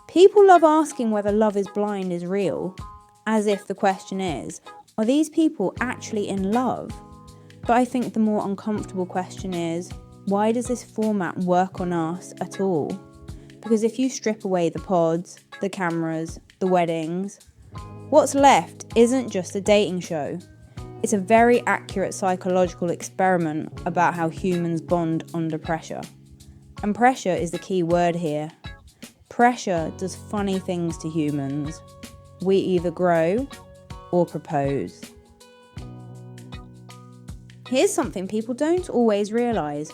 People love asking whether Love is Blind is real, as if the question is, are these people actually in love? But I think the more uncomfortable question is, why does this format work on us at all? Because if you strip away the pods, the cameras, the weddings, what's left isn't just a dating show. It's a very accurate psychological experiment about how humans bond under pressure. And pressure is the key word here. Pressure does funny things to humans. We either grow or propose. Here's something people don't always realise.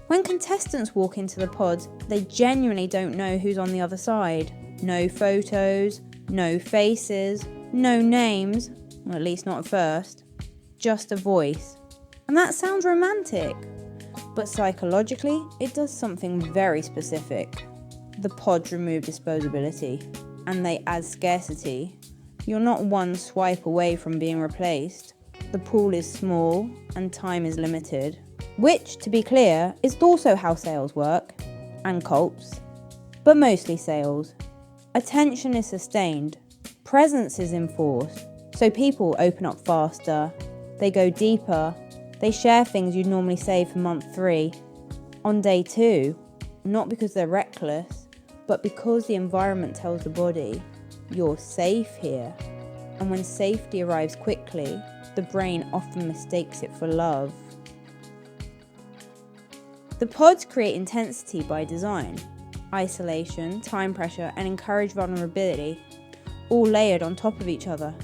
When contestants walk into the pods, they genuinely don't know who's on the other side. No photos, no faces, no names, or at least not at first, just a voice. And that sounds romantic, but psychologically, it does something very specific. The pods remove disposability, and they add scarcity. You're not one swipe away from being replaced. The pool is small, and time is limited. Which, to be clear, is also how sales work, and cults, but mostly sales. Attention is sustained, presence is enforced, so people open up faster, they go deeper, they share things you'd normally save for month 3. On day 2, not because they're reckless, but because the environment tells the body, you're safe here. And when safety arrives quickly, the brain often mistakes it for love. The pods create intensity by design. Isolation, time pressure, and encourage vulnerability, all layered on top of each other.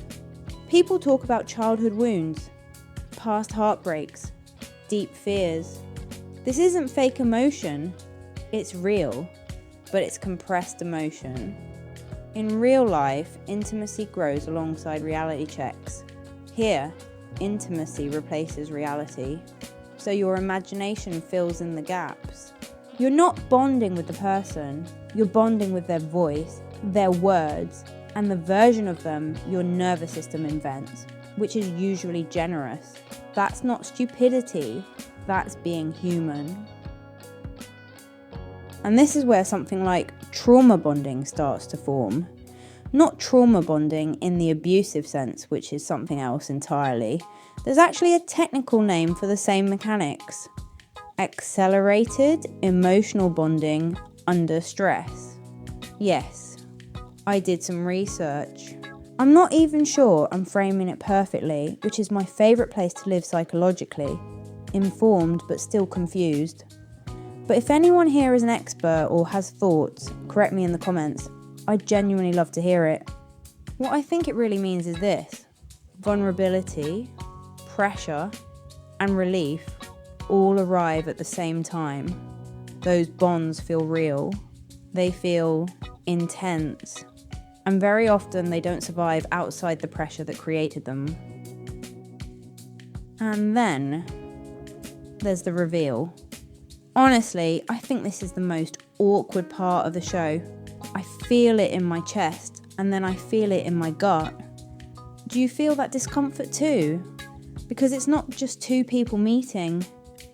People talk about childhood wounds, past heartbreaks, deep fears. This isn't fake emotion, it's real, but it's compressed emotion. In real life, intimacy grows alongside reality checks. Here, intimacy replaces reality. So your imagination fills in the gaps. You're not bonding with the person, you're bonding with their voice, their words, and the version of them your nervous system invents, which is usually generous. That's not stupidity, that's being human. And this is where something like trauma bonding starts to form. Not trauma bonding in the abusive sense, which is something else entirely. There's actually a technical name for the same mechanics. Accelerated emotional bonding under stress. Yes, I did some research. I'm not even sure I'm framing it perfectly, which is my favourite place to live psychologically. Informed but still confused. But if anyone here is an expert or has thoughts, correct me in the comments. I'd genuinely love to hear it. What I think it really means is this. Vulnerability, pressure, and relief all arrive at the same time. Those bonds feel real. They feel intense. And very often they don't survive outside the pressure that created them. And then there's the reveal. Honestly, I think this is the most awkward part of the show. I feel it in my chest, and then I feel it in my gut. Do you feel that discomfort too? Because it's not just two people meeting,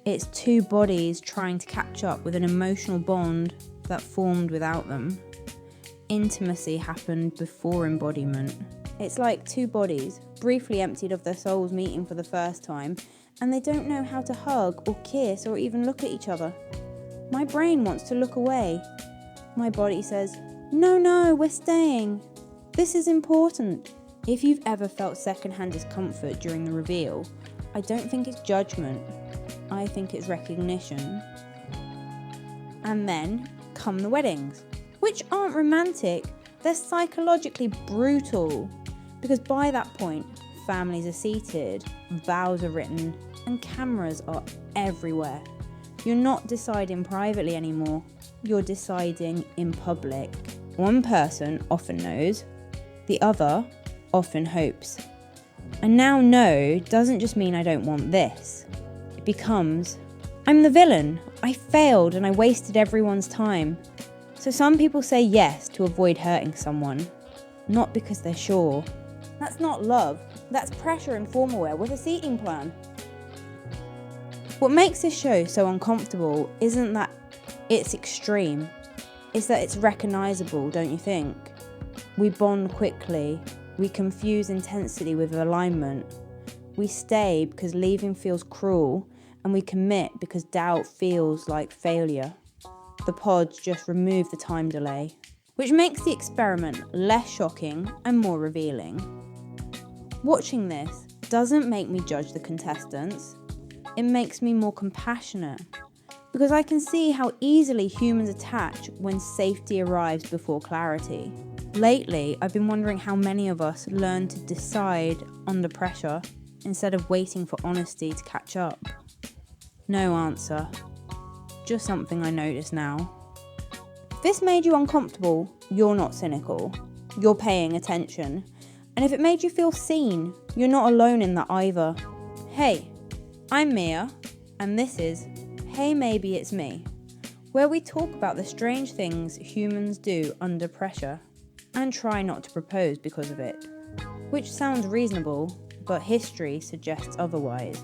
it's two bodies trying to catch up with an emotional bond that formed without them. Intimacy happened before embodiment. It's like two bodies, briefly emptied of their souls meeting for the first time, and they don't know how to hug or kiss or even look at each other. My brain wants to look away. My body says, no, we're staying. This is important. If you've ever felt secondhand discomfort during the reveal, I don't think it's judgment. I think it's recognition. And then come the weddings, which aren't romantic. They're psychologically brutal. Because by that point, families are seated, vows are written, and cameras are everywhere. You're not deciding privately anymore. You're deciding in public. One person often knows, the other often hopes. And now no doesn't just mean I don't want this. It becomes, I'm the villain. I failed and I wasted everyone's time. So some people say yes to avoid hurting someone, not because they're sure. That's not love. That's pressure and Formalwear with a seating plan. What makes this show so uncomfortable isn't that it's extreme. is that it's recognisable, don't you think? We bond quickly, we confuse intensity with alignment. We stay because leaving feels cruel, and we commit because doubt feels like failure. The pods just remove the time delay, which makes the experiment less shocking and more revealing. Watching this doesn't make me judge the contestants. It makes me more compassionate, because I can see how easily humans attach when safety arrives before clarity. Lately, I've been wondering how many of us learn to decide under pressure instead of waiting for honesty to catch up. No answer. Just something I notice now. If this made you uncomfortable, you're not cynical. You're paying attention. And if it made you feel seen, you're not alone in that either. Hey, I'm Mia, and this is Hey Maybe It's Me, where we talk about the strange things humans do under pressure and try not to propose because of it, which sounds reasonable, but history suggests otherwise.